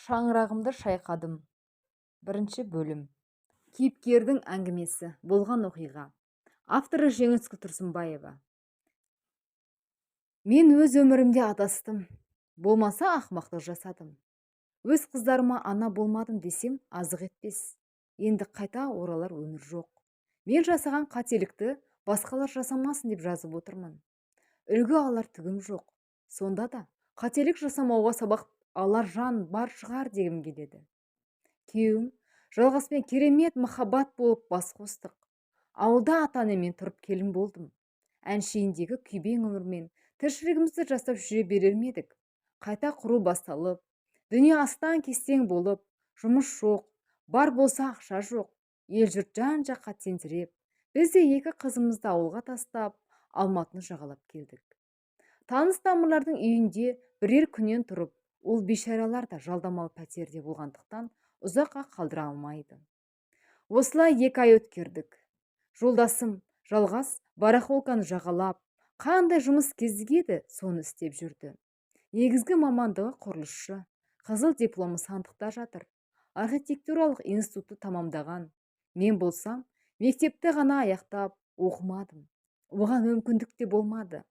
Шаңырағымды шайқадым. Бірінші бөлім. Кейіпкердің әңгімесі, болған оқиға. Авторы Жеңіскүл Тұрсынбаева. Мен өз өмірімде адастым. Болмаса ақымақтық жасадым. Өз қыздарыма ана болмадым десем азық етпес. Енді қайта оралар өмір жоқ. Мен жасаған қателікті басқалар жасамасын деп жазып отырмын. Үлгі алар түгім жоқ. Сонда да қателік жасамауға сабақ алар жан бар шығар дегім келеді. Күйеуім жалғаспен керемет махаббат болып бас қостық. Ауылда ата-анаммен тұрып келін болдым. Әншейіндегі күйбең өмірмен тіршілігімізді жасап жүре берер ме едік? Қайта құру басталып, дүние астан кестең болып, жұмыс жоқ, бар болса ақша жоқ, ел-жұрт жан-жаққа тентіреп, біз де екі қызымызды ауылға тастап, Алматыны жағалап келдік. Таныс тамырлардың үйінде бірер күннен тұрып, ол бейшаралар да жалдамалы пәтерде болғандықтан ұзаққа қалдыра алмайды. Осылай 2 ай өткердік. Жолдасым жалғас барахолканы жағалап, қандай жұмыс кезігеді, соны істеп жүрді. Негізгі мамандығы құрылысшы, қызыл дипломы сандықта жатыр. Архитектуралық институтты тамамдаған. Мен болсам, мектепті ғана аяқтап оқымадым. Оған мүмкіндік те болмады.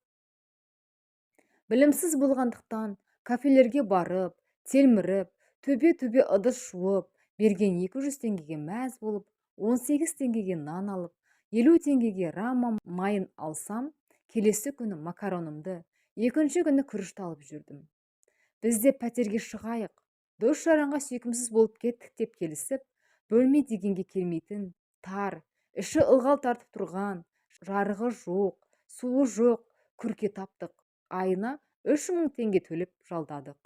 Білімсіз болғандықтан кафелерге барып, телміріп, төбе-төбе ыдыс жуып, берген 200 теңгеге мәз болып, 18 теңгеге нан алып, 50 теңгеге рама майын алсам, келесі күні макаронымды, екінші күні күрішті алып жүрдім. Бізде пәтерге шығайық, дос-жаранға сүйкімсіз болып кеттік деп келісіп, бөлме дегенге келмейтін, тар, іші ылғал тартып тұрған, жарығы жоқ, суы жоқ, күрке таптық. Айына 3000 теңге төлеп жалдадық.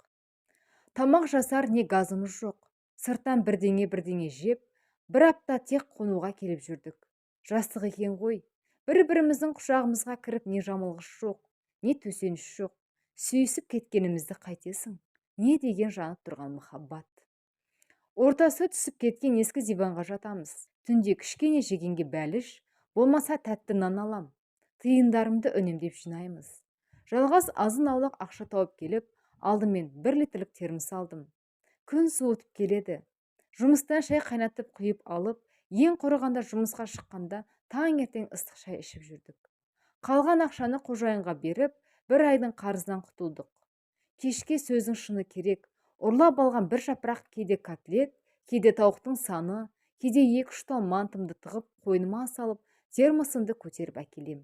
Тамақ жасар не газымыз жоқ. Сырттан бірдеңе жеп, бір апта тек қонуға келіп жүрдік. Жастық екен ғой. Бір-біріміздің құшағымызға кіріп не жамылғыш жоқ, не төсеніш жоқ. Сүйісіп кеткенімізді қайтесің? Не деген жанып тұрған махаббат. Ортасы түсіп кеткен ескі диванға жатамыз. Түнде кішкене жегенге бәліш, болмаса тәтті нан алам. Тиындарымды үнемдеп жинаймыз. Жалғас азын аулақ ақша тауып келіп, алдымен 1 литрлік термос алдым. Күн суытып келеді. Жұмыстан шай қайнатып құйып алып, ең құрығанда жұмысқа шыққанда таңертең ыстық шай ішіп жүрдік. Қалған ақшаны қожайынға беріп, 1 айдың қарызынан құтылдық. Кешке сөздің шыны керек. Ұрлап алған бір жапырақ кейде котлет, кейде тауықтың саны, кейде 2-3 тал мантымды тығып, қойныма салып, термосымды көтеріп әкелем.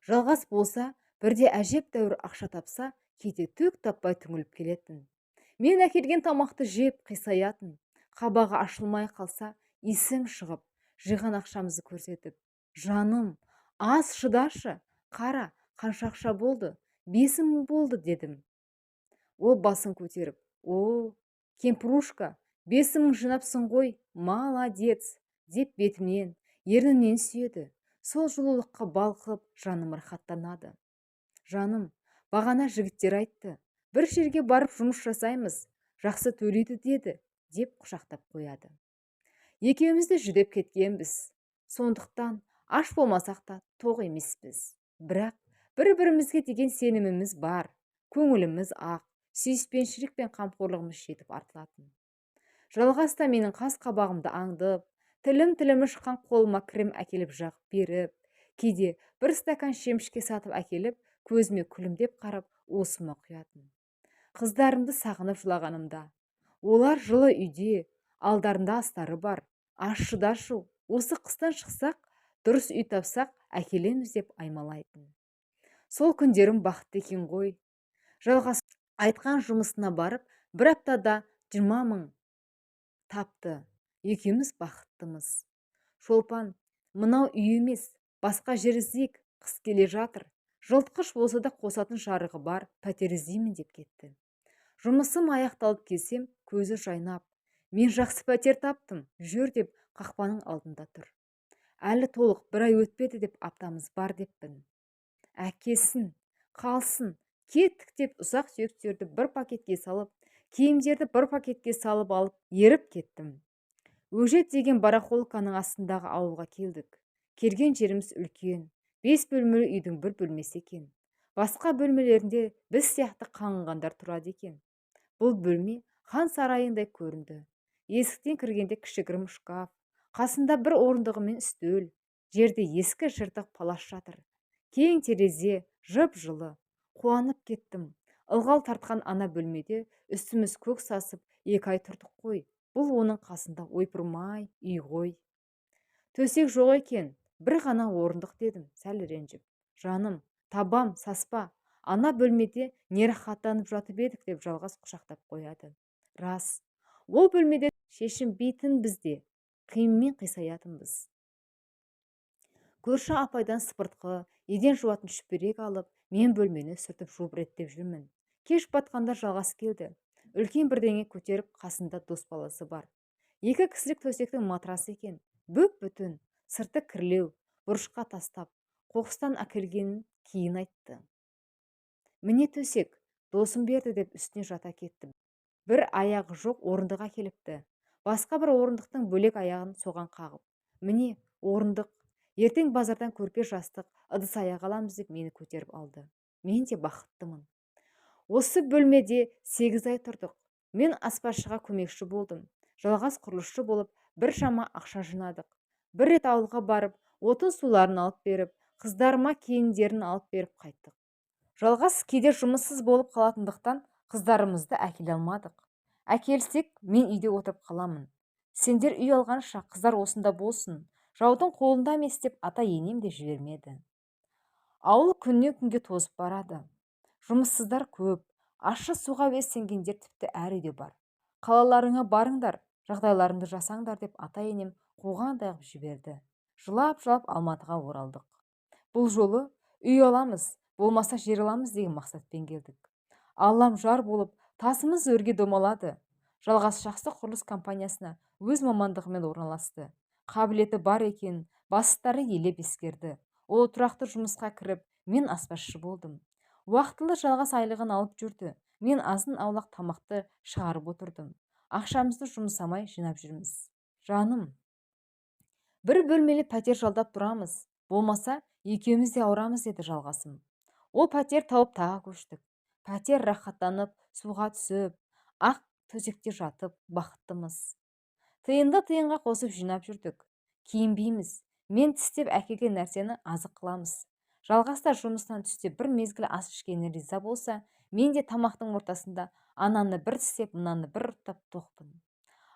Жалғас болса, бірде әжептәуір ақша тапса, кейде түк таппай түңіліп келетін. Мен әкелген тамақты жеп қисаятын. Қабағы ашылмай қалса, исім шығып, жиған ақшамызды көрсетіп, жаным, аз шыдашы, қара, қанша ақша болды, 5000 болды дедім. Ол басын көтеріп, о, кемпрушка, 5000 жинапсың ғой, молодец, деп бетімнен, ернімнен сүйеді. Сол жылулыққа балқып, жаным рахаттанады. Жаным, бағана жігіттер айтты, бір жерге барып жұмыс жасаймыз, жақсы төлейді деді, деп құшақтап қояды. Екеумізді жүдеп кеткенбіз. Сондықтан аш болмасақ та тоқ емеспіз. Бірақ бір-бірімізге деген сеніміміз бар, көңіліміз ақ, сүйіспеншілік пен қамқорлығымыз жетіп артылатын. Жалғаста менің қас қабағымды аңдып, тілімі шыққан қолыма крем әкеліп жағып беріп, кейде бір стакан шемішке сатып әкеліп, көзіме күлімдеп қарап, уысыма құятын. Қыздарымды сағынып жылағанымда, олар жылы үйде, алдарында астары бар, аш шыдашу, осы қыстан шықсақ, дұрыс үй тапсақ, әкелеміз деп аймалайтын. Сол күндерім бақытты екен ғой. Жалғас айтқан жұмысына барып, бір аптада 20 000 тапты. Екеуміз бақыттымыз. Шолпан, мынау үй емес, басқа жер іздейік, қыс келе жатыр. Жылтқыш болса да қосатын жарығы бар, пәтер іздеймін деп кетті. Жұмысым аяқталып келсем, көзі жайнап, мен жақсы пәтер таптым, жүр деп қақпаның алдында тұр. Әлі толық 1 ай өтпеді деп аптамыз бар деппін. Әкесін, қалсын, кеттік деп ұсақ сүйектерді бір пакетке салып, киімдерді бір пакетке салып алып, еріп кеттім. Өжет деген барахолканың астындағы ауылға келдік. Келген жеріміз үлкен, 5 бөлмелі үйдің 1 бөлмесі екен. Басқа бөлмелерінде біз сияқты қаңғандар тұрады екен. Бұл бөлме хан сарайындай көрінді. Есіктен кіргенде кішігірім шкаф, қасында бір орындығы мен үстел, жерде ескі жыртық палаш жатыр. Кең терезе, жып-жылы. Қуанып кеттім. Ылғал тартқан ана бөлмеде үстіміз көк сасып 2 ай тұрдық қой. Бұл оның қасында ойпырмай үй ғой. Төсек жоқ екен, бір ғана орындық дедім, сәл ренжіп. Жаным, табам, саспа. Ана бөлмеде не рахаттанып жатып едік деп жалғас құшақтап қояды. Рас, ол бөлмеде шешінбейтін бізде, қиынмен қисаятынбыз. Көрші апайдан сыпыртқы, еден жуатын шүперек алып, мен бөлмені сүртіп жуып реттеп жүрмін. Кеш батқанда жалғас келді. Үлкен бірдеңе көтеріп, қасында дос баласы бар. 2 кісілік төсектің матрасы екен. Бүп-бүтін, сырты кірлеу, бұрышқа тастап, қоқыстан әкелгенін кейін айтты. Міне төсек, досым берді деп үстіне жата кеттім. Бір аяғы жоқ орындық әкеліпті. Басқа бір орындықтың бөлек аяғын соған қағып. Міне, орындық. Ертең базардан көрпе жастық, ыдыс аяқ аламыз деп мені көтеріп алды. Мен де бақыттымын. Осы бөлмеде 8 ай тұрдық. Мен аспазшыға көмекші болдым. Жалғас құрылысшы болып, бір шама ақша жинадық. Бір рет ауылға барып, отын суларын алып беріп, қыздарыма киімдерін алып беріп қайттық. Жалғас кейде жұмыссыз болып қалатындықтан қыздарымызды әкеле алмадық. Әкелсек, мен үйде отырып қаламын. Сендер үй алғанша қыздар осында болсын, жаудың қолында емес деп ата-енем де жібермеді. Ауыл күннен күнге тозып барады. Жұмыссыздар көп, ащы суға сенгендер тіпті әр үйде бар. Қалаларыңа барыңдар, жағдайларыңды жасаңдар деп ата-енем қуғандай қылып жіберді. Жылап-жылап Алматыға оралдық. Бұл жолы үй аламыз, болмаса жер аламыз деген мақсатпен келдік. Аллам жар болып, тасымыз өрге домалады. Жалғас жақсы құрылыс компаниясына өз мамандығымен орналасты. Қабілеті бар екен, бастықтары елеп ескерді. Ол тұрақты жұмысқа кіріп, мен аспазшы болдым. Уақытылы жалғас айлығын алып жүрді. Мен азын аулақ тамақты шығарып отырдым. Ақшамызды жұмсамай жинап жүрміз. Жаным, бір бөлмелі пәтер жалдап тұрамыз. Болмаса, екеуміз де ауырамыз деді жалғасым. Ол пәтер тауып тағы көштік. Пәтер рахаттанып, суға түсіп, ақ төсекте жатып, бақыттымыз. Тиынды тиынға қосып жинап жүрдік. Киінбейміз. Мен тістеп әкелген нәрсені азық қыламыз. Жалғаста жұмыстан түсте бір мезгіл ас ішкеніне риза болса, мен де тамақтың ортасында ананы бір тістеп, мынаны бір ұрттап тоқпын.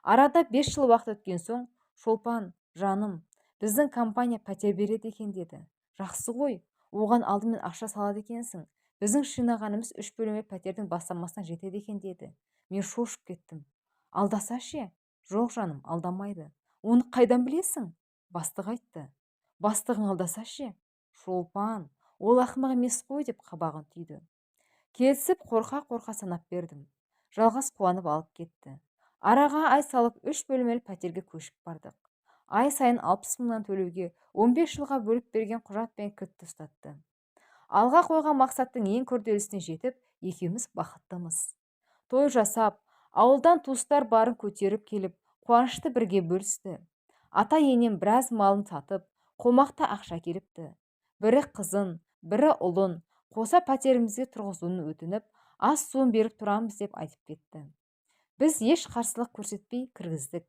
Арада 5 жыл уақыт өткен соң, Шолпан, жаным, біздің компания пәтер береді екен деді. Жақсы ғой, оған алдымен ақша салады екенсің. Біздің жинағанымыз 3 бөлме пәтердің бастамасына жетеді екен деді. Мен шошып кеттім. Алдаса ше? Жоқ жаным, алдамайды. Оны қайдан білесің? Бастық айтты. Бастығың алдаса ше? Шолпан, ол ақымақ емес қой деп қабағын түйді. Келісіп қорқа-қорқа санап бердім. Жалғас қуанып алып кетті. Араға ай салып 3 бөлмелі пәтерге көшіп бардық. Ай сайын 60 мыңнан төлеуге 15 жылға бөліп берген құжатпен кілтті ұстатты. Алға қойған мақсаттың ең күрделісіне жетіп, екеуміз бақыттымыз. Той жасап, ауылдан туыстар барын көтеріп келіп, қуанышты бірге бөлісті. Ата-енем біраз малын сатып, қомақты ақша келіпті. Бірі қызын, бірі ұлын қоса пәтерімізге тұрғызуын өтініп, ас суын беріп тұрамыз деп айтып кетті. Біз еш қарсылық көрсетпей кіргіздік.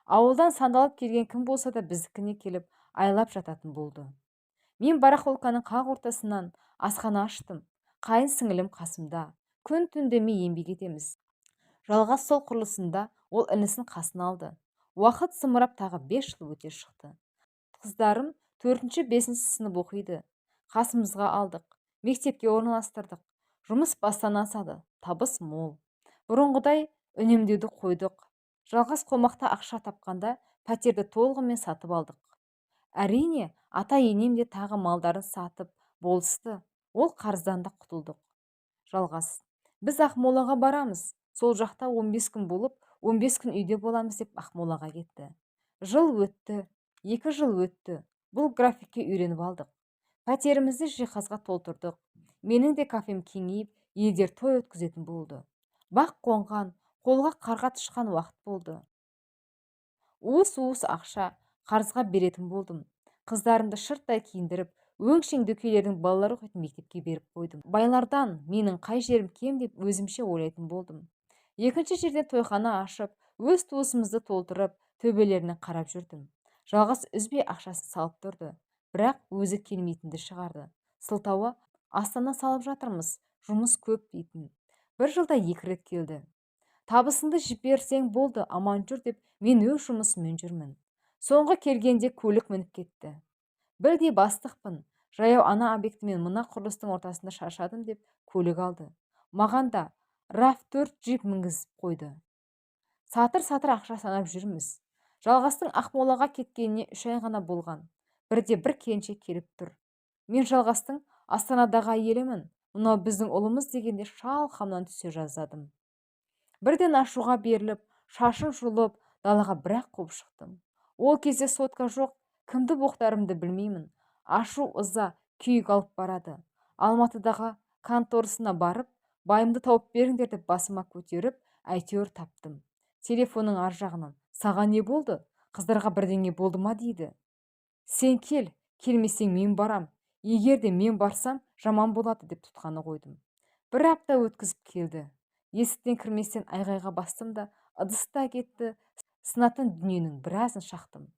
Ауылдан сандалып келген кім болса да біздікіне келіп айлап жататын болды. Мен барахолканың қақ ортасынан асхана аштым. Қайын сіңілім қасымда. Күн түн демей еңбек етеміз. Жалғас сол құрылысында ол інісін қасына алды. Уақыт сымырап тағы 5 жыл өте шықты. Қыздарым 4-5 сынып оқиды. Қасымызға алдық. Мектепке орналастырдық. Жұмыс бастан асады. Табыс мол. Бұрынғыдай үнемдеуді қойдық. Жалғас қомақты ақша тапқанда пәтерді толығымен сатып алдық. Әрине, ата-енем де тағы малдарын сатып болысты. Ол қарыздан да құтылдық. Жалғас, біз Ақмолаға барамыз. Сол жақта 15 күн болып, 15 күн үйде боламыз деп Ақмолаға кетті. Жыл өтті, 2 жыл өтті. Бұл графикке үйреніп алдық. Пәтерімізді жиһазға толтырдық. Менің де кафем кеңейіп, елдер той өткізетін болды. Бақ қонған, қолға қарға тышқан уақыт болды. Уыс-уыс ақша қарызға беретін болдым. Қыздарымды шырттай киіндіріп, өңшең дөкейлердің балалар оқитын мектепке беріп қойдым. Байлардан менің қай жерім кем деп өзімше ойлайтын болдым. Екінші жерден тойхана ашып, өз туысымызды толтырып, төбелеріне қарап жүрдім. Жалғыз үзбей ақшасын салып тұрды, бірақ өзі келмейтінді шығарды. Сылтауы, Астана салып жатырмыз, жұмыс көп дейтін. Бір жылда 2 рет келді. Табысыңды жіберсең болды, аман жүр деп, мен өз жұмысыммен жүрмін. Соңғы келгенде көлік мініп кетті. Бірдей бастықпын. Жаяу ана объектімен мына құрылыстың ортасында шаршадым деп көлік алды. Маған да RAV4 джип мінгізіп қойды. Сатыр-сатыр ақша санап жүрміз. Жалғастың Ақмолаға кеткеніне 3 ай ғана болған. Бірде бір келіншек келіп тұр. Мен Жалғастың Астанадағы әйелімін. Мынау біздің ұлымыз дегенде шалқамнан түсе жаздадым. Бірден ашуға беріліп, шашын жұлып, далаға бірақ қуып шықтым. Ол кезде сотка жоқ, кімді боқтарымды білмеймін. Ашу ыза күйік алып барады. Алматыдағы конторысына барып, байымды тауып беріңдер деп басыма көтеріп, әйтеуір таптым. Телефонның ар жағынан, саған не болды? Қыздарға бірдеңе болды ма дейді. Сен кел, келмесең мен барам. Егер де мен барсам, жаман болады деп тұтқаны қойдым. Бір апта өткізіп келді. Есіктен кірместен айғайға бастым да, ыдыста кетті, сынатын дүниенің біразын шақтым.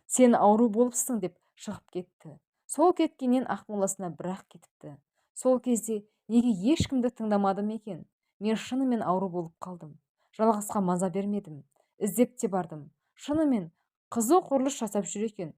Сен ауру болыпсың деп шығып кетті. Сол кеткеннен Ақмоласына бірақ кетіпті. Сол кезде неге ешкімді тыңдамадым екен? Мен шынымен ауру болып қалдым. Жалғасқа маза бермедім. Іздеп те бардым. Шынымен қызу құрылыс жасап жүр екен.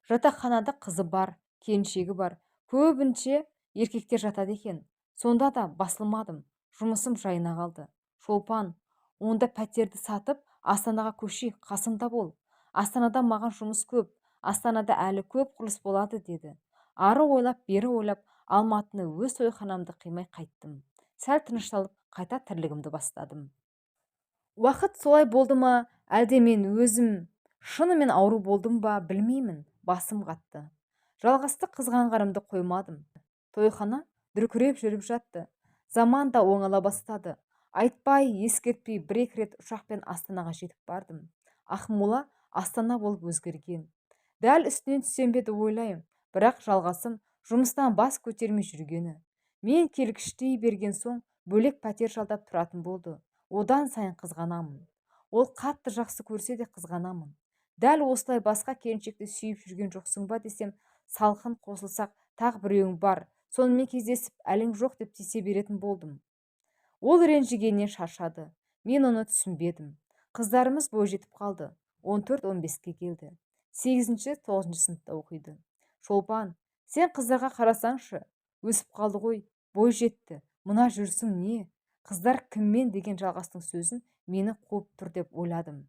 Жатақханада қызы бар, келіншегі бар. Көбінше еркектер жатады екен. Сонда да басылмадым. Жұмысым жайына қалды. Шолпан, онда пәтерді сатып, Астанаға көшейік, қасымда бол. Астанада маған жұмыс көп. Астанада әлі көп құрылыс болады деді. Ары ойлап, бері ойлап, Алматыны өз тойханамды қимай қайттым. Сәл тынышталып, қайта тірлігімді бастадым. Уақыт солай болды ма, әлде мен өзім шынымен ауру болдым ба, білмеймін. Басым қатты. Жалғасты қызғанғанымды қоймадым. Тойхана дүркіреп жүріп жатты. Заман да оңала бастады. Айтпай, ескертпей 1-2 рет ұшақпен Астанаға жетіп бардым. Ақмола Астана болып өзгерген. Дәл үстінен түссем бе деп ойлаймын, бірақ Жалғасым жұмыстан бас көтермей жүргені. Мен келгіштей берген соң бөлек пәтер жалдап тұратын болды. Одан сайын қызғанамын. Ол қатты жақсы көрсе де қызғанамын. Дәл осылай басқа келіншекті сүйіп жүрген жоқсың ба десем, салқын қосылсақ тағы біреуің бар, сонымен кездесіп әлің жоқ деп тисе беретін болдым. Ол ренжігеннен шаршады. Мен оны түсінбедім. Қыздарымыз бойжетіп қалды. 14-15-ке келді. 8-9 сыныпта оқиды. Шолпан, сен қыздарға қарасаңшы, өсіп қалды ғой, бойжетті. Мына жүрсің не? Қыздар кіммен деген Жалғастың сөзін мені қуып тұр деп ойладым.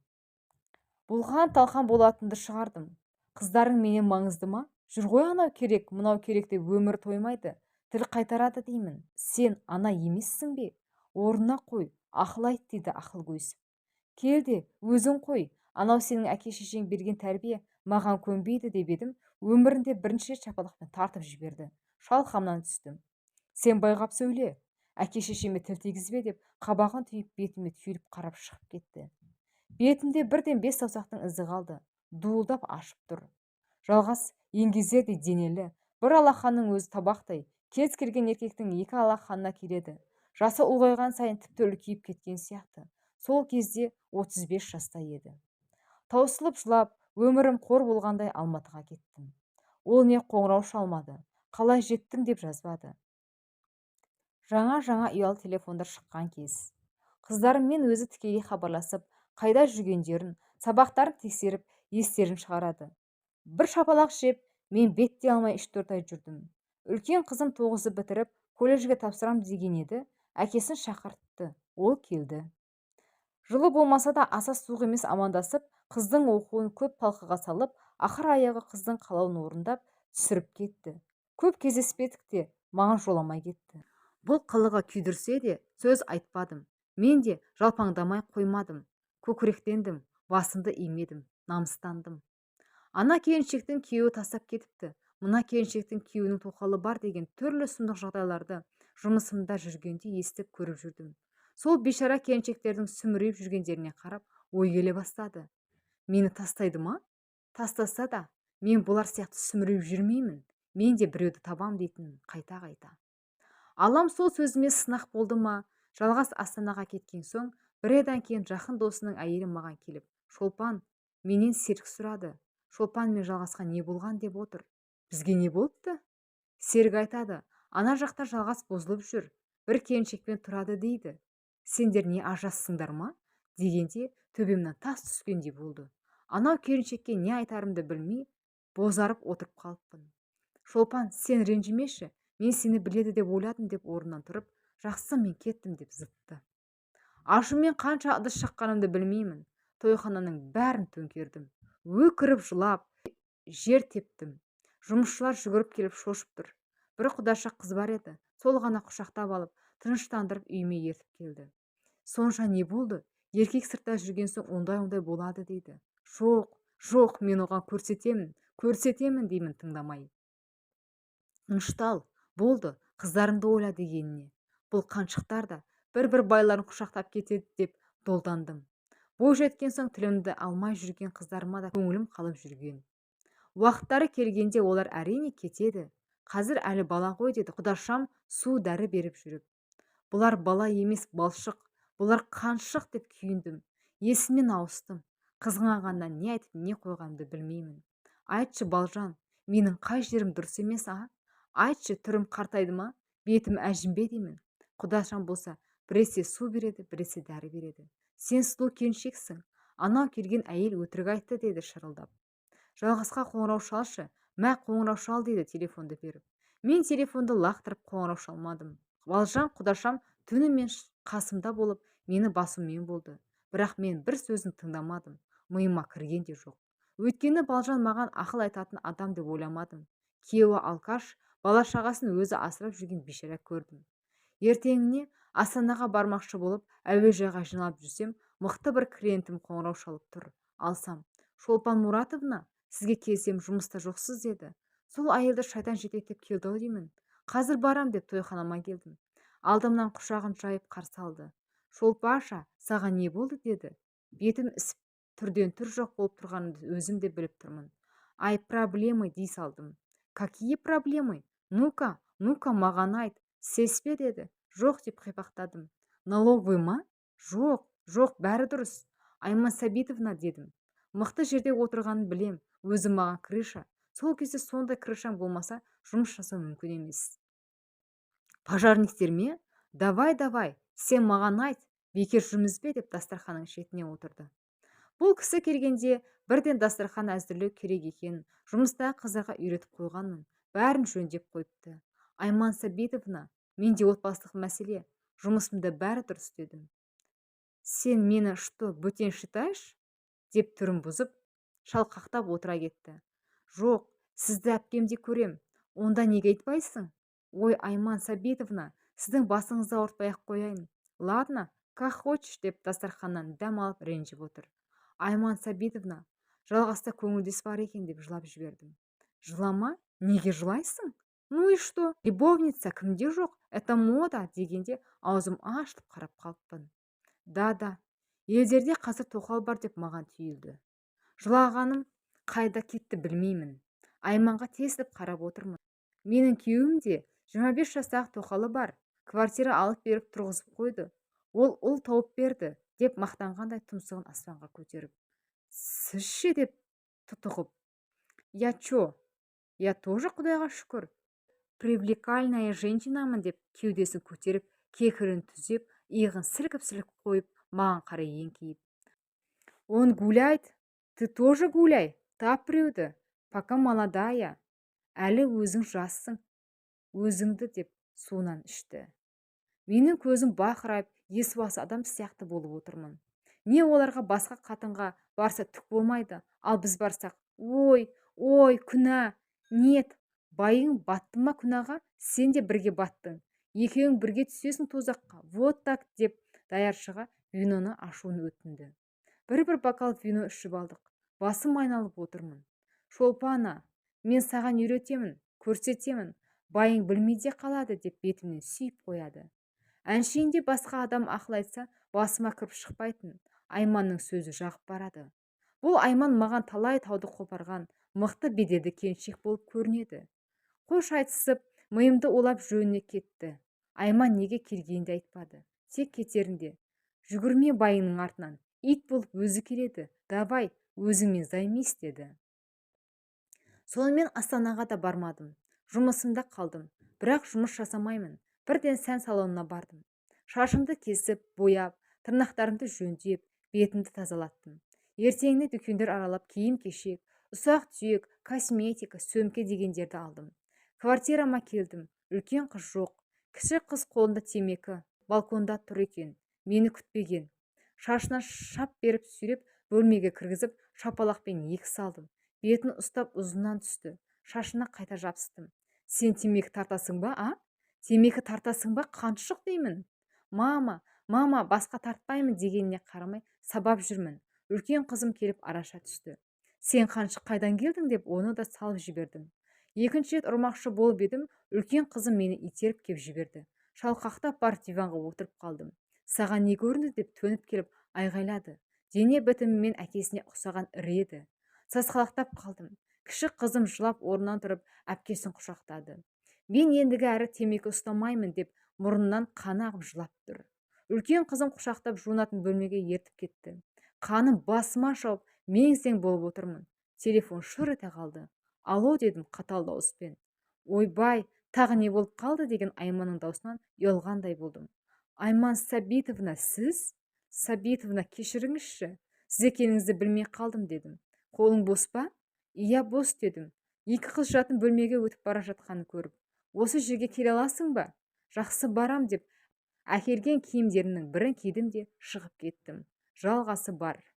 Болған талқан болатынды шығардым. Қыздарың менен маңызды ма? Жүр ғой анау керек, мынау керек деп өмір тоймайды. Тіл қайтарады деймін. Сен ана емессің бе? Орнына қой, ақыл айт дейді ақыл көз. Кел де, өзің қой. Анау сенің әке-шешең берген тәрбие маған көнбейді деп едім, өмірінде бірінші рет шапалақпен тартып жіберді. Шалқамнан түстім. Сен байғап сөйле. Әке-шешеме тіл тигізбе деп қабағын түйіп бетіме түйіліп қарап шығып кетті. Бетінде бірден 5 саусақтың ізі қалды. Дуылдап ашып тұр. Жалғас еңгезердей денелі, бір алақанның өзі табақтай, кез келген еркектің 2 алақанына келеді. Жасы ұлғайған сайын тіпті үлкейіп кеткен сияқты. Сол кезде 35 жаста еді. Таусылып жылап, өмірім қор болғандай Алматыға кеттім. Ол не қоңырау шалмады, қалай жеттің деп жазбады. Жаңа ұялы телефондар шыққан кез. Қыздарыммен өзі тікелей хабарласып, қайда жүргендерін, сабақтарын тексеріп, естерін шығарады. Бір шапалақ жеп, мен бетте алмай 3-4 ай жүрдім. Үлкен қызым 9-ды бітіріп, колледжге тапсырам деген еді, әкесін шақыртты, ол келді. Жылы болмаса да аса суық емес амандасып, қыздың оқуын көп талқыға салып, ақыр аяғы қыздың қалауын орындап, түсіріп кетті. Көп кездеспедік те, маған жоламай кетті. Бұл қылығы күйдірсе де, сөз айтпадым. Мен де жалпаңдамай қоймадым. Көкіректендім, басымды имедім, намыстандым. Ана келіншектің күйеуі тастап кетіпті. Мына келіншектің күйеуінің тоқалы бар деген түрлі сұмдық жағдайларды жұмысымда жүргенде естіп көріп жүрдім. Сол бейшара келіншектердің сүмірейіп жүргендеріне қарап, ой келе бастады. Мені тастайды ма? Тастаса да, мен бұлар сияқты сүмірейіп жүрмеймін. Мен де біреуді табам дейтінмін қайта-қайта. Алам сол сөзіме сынақ болды ма? Жалғас Астанаға кеткен соң бір айдан кейін жақын досының әйелі маған келіп, Шолпан, менен серік сұрады. Шолпанмен жалғасқан не болған деп отыр. Бізге не болыпты? Серік айтады, ана жақта жалғас бұзылып жүр, бір келіншекпен тұрады дейді. Сендер не ажассыңдар ма? Дегенде төбемнен тас түскендей болды. Анау келіншекке не айтарымды білмей, бозарып отырып қалыппын. Шолпан, сен ренжімеші, мен сені біледі деп ойладым деп орнынан тұрып, жақсы мен кеттім деп зытты. Ашумен қанша ыдыс шаққанымды білмеймін. Тойхананың бәрін төңкердім. Өкіріп жылап, жер тептім. Жұмысшылар жүгіріп келіп шошып тұр. Бір құдашақ қыз бар еді. Сол ғана құшақтап алып, тыныштандырып үйіме ертіп келді. Сонша не болды? Еркек сыртта жүрген соң ондай болады дейді. Жоқ, мен оған көрсетемін деймін тыңдамай. Тыныштал, болды, қыздарыңды ойла дегеніне. Бұл қаншықтар да бір байларын құшақтап кетеді деп долдандым. Бой жеткен соң тілімді алмай жүрген қыздарыма да көңілім қалып жүрген. Уақыттары келгенде олар әрине кетеді. Қазір әлі бала ғой деді құдашам су дәрі беріп жүріп. Бұлар бала емес балшық, бұлар қаншық деп күйіндім. Есімнен ауыстым. Қызғанғаннан не айтып не қойғанымды білмеймін. Айтшы Балжан, менің қай жерім дұрыс емес, Айтшы, түрім қартайды ма, бетім әжімбе деймін. Құдашам болса, біресе су береді, біресе дәрі береді. Сен сұлу келіншексің. Анау келген әйел өтірік айтты деді шырылдап. Жалғасқа қоңырау шалшы. Мә, қоңырау шал деді телефонды беріп. Мен телефонды лақтырып қоңырау шалмадым. Балжан құдашам түнімен қасымда болып, мені басумен болды. Бірақ мен бір сөзін тыңдамадым. Миыма кірген де жоқ. Өйткені Балжан маған ақыл айтатын адам деп ойламадым. Күйеуі алкаш, бала шағасын өзі асырап жүрген бейшара көрдім. Ертеңіне Астанаға бармақшы болып, әуежайға жиналып жүрсем, мықты бір клиентім қоңырау шалып тұр. Алсам, Шолпан Мұратовна, сізге келсем жұмыста жоқсыз деді. Сол әйелді шайтан жетектеп келді деймін. Қазір барам деп тойханама келдім. Алдымнан құшағын жайып қарсы алды. Шолпаша, саған не болды деді. Бетім ісіп, түрден түр жоқ болып тұрғанымды өзім де біліп тұрмын. Ай, проблемы дей салдым. Какие проблемы? Ну-ка, маған айт, сеспе деді. Жоқ деп қипақтадым. Налоговый ма? Жоқ, бәрі дұрыс. Айман Сәбитовна дедім. Мықты жерде отырғанын білем, өзі маған крыша. Сол кезде сондай крышаң болмаса, жұмыс жасау мүмкін емес. Пожарниктер ме? Давай, сен маған айт, бекер жүрміз бе деп дастарханың шетіне отырды. Бұл кісі келгенде бірден дастархан әзірлеу керек екенін жұмыстағы қыздарға үйретіп қойғанмын. Бәрін жөндеп қойыпты. Айман Сәбитовна, менде отбасылық мәселе, жұмысымда бәрі дұрыс дедім. Сен мені бөтен считаешь? Деп түрін бұзып, шалқақтап отыра кетті. Жоқ, сізді әпкемде көрем. Онда неге айтпайсың? Ой, Айман Сәбитовна, сіздің басыңызды ауыртпай-ақ қояйын. Ладно, как хочешь деп дастарханнан дәм алып ренжіп отыр. Айман Сәбитовна, жалғаста көңілдес бар екен деп жылап жібердім. Жылама? Неге жылайсың? Ну и что? Любовница кімде жоқ? Это мода дегенде аузым ашылып қарап қалыппын. Да, елдерде қазір тоқал бар деп маған түйілді. Жылағаным қайда кетті білмеймін. Айманға тесіліп қарап отырмын. Менің күйеуім де 25 жастағы тоқалы бар. Квартира алып беріп тұрғызып қойды. Ол ұл тауып берді деп мақтанғандай тұмсығын аспанға көтеріп. Сіз ше деп тұтығып. Я чо? Я тоже құдайға шүкір. Привлекальная женщинамын деп кеудесін көтеріп, кекірін түзеп, иығын сілкіп қойып, маған қарай еңкейіп. Он гуляет, ты тоже гуляй, тап біреуді, пока молодая. Әлі өзің жассың, өзіңді деп суынан ішті. Менің көзім бақырайып, есуасы адам сияқты болып отырмын. Не оларға басқа қатынға барса түк болмайды, ал біз барсақ, ой, күнә. Нет, байың батты ма күнәға, сен де бірге баттың. Екеуің бірге түсесің тозаққа. Вот так деп даяршыға виноны ашуын өтінді. Бір бокал вино ішіп алдық. Басым айналып отырмын. Шолпана, мен саған үйретемін, көрсетемін. Байың білмейде қалады деп бетімнен сүйіп қояды. Әншейінде басқа адам ақыл айтса, басыма кіріп шықпайтын. Айманның сөзі жағып барады. Бұл Айман маған талай тауды қопарған, мықты беделді келіншек болып көрінеді. Қош айтысып, миымды олап жөніне кетті. Айман неге келгенде айтпады. Тек кетерінде. жүгірме байыңның артынан, ит болып өзі келеді, давай, өзіңмен займись деді. Сонымен Астанаға да бармадым. Жұмысымда қалдым. Бірақ жұмыс жасамаймын. Бірден сән салонына бардым. Шашымды кесіп, бояп, тырнақтарымды жөндеп, бетімді тазалаттым. Ертеңіне дүкендер аралап киім-кешек, ұсақ-түйек, косметика, сөмке дегендерді алдым. Квартирама келдім. Үлкен қыз жоқ. Кіші қыз қолында темекі, балконда тұр екен. Мені күтпеген. Шашына шап беріп сүйреп, бөлмеге кіргізіп, шапалақпен екі салдым. Бетін ұстап ұзынан түсті. Шашына қайта жабыстым. Сен темекі тартасың ба, а? Темекі тартасың ба, қаншық деймін. Мама, басқа тартпаймын дегеніне қарамай сабап жүрмін. Үлкен қызым келіп араша түсті. Сен қаншық қайдан келдің деп оны да салып жібердім. Екінші рет ұрмақшы болып едім, үлкен қызым мені итеріп кеп жіберді. Шалқақтап бар диванға отырып қалдым. Саған не көрінді деп төніп келіп айғайлады. Дене бітімімен әкесіне ұқсаған ірі еді. Сасқалақтап қалдым. Кіші қызым жылап орнынан тұрып әпкесін құшақтады. Мен ендігі әрі темекі ұстамаймын деп мұрнынан қаны ағып жылап тұр. Үлкен қызым құшақтап жуынатын бөлмеге ертіп кетті. Қаным басыма шауып, мең-зең болып отырмын. Телефон шыр ете қалды. Алло дедім қатал дауыспен. Ойбай, тағы не болып қалды деген Айманның даусынан ұялғандай болдым. Айман Сәбитовна, сіз? Сәбитовна, кешіріңізші. Сіз екеніңізді білмей қалдым дедім. Қолың бос па? Иә, бос дедім. Екі қыз жатын бөлмеге өтіп бара жатқанын көріп. Осы жерге келе аласың ба? Жақсы барам деп әкелген киімдерімнің бірін кидім де шығып кеттім. Жалғасы бар.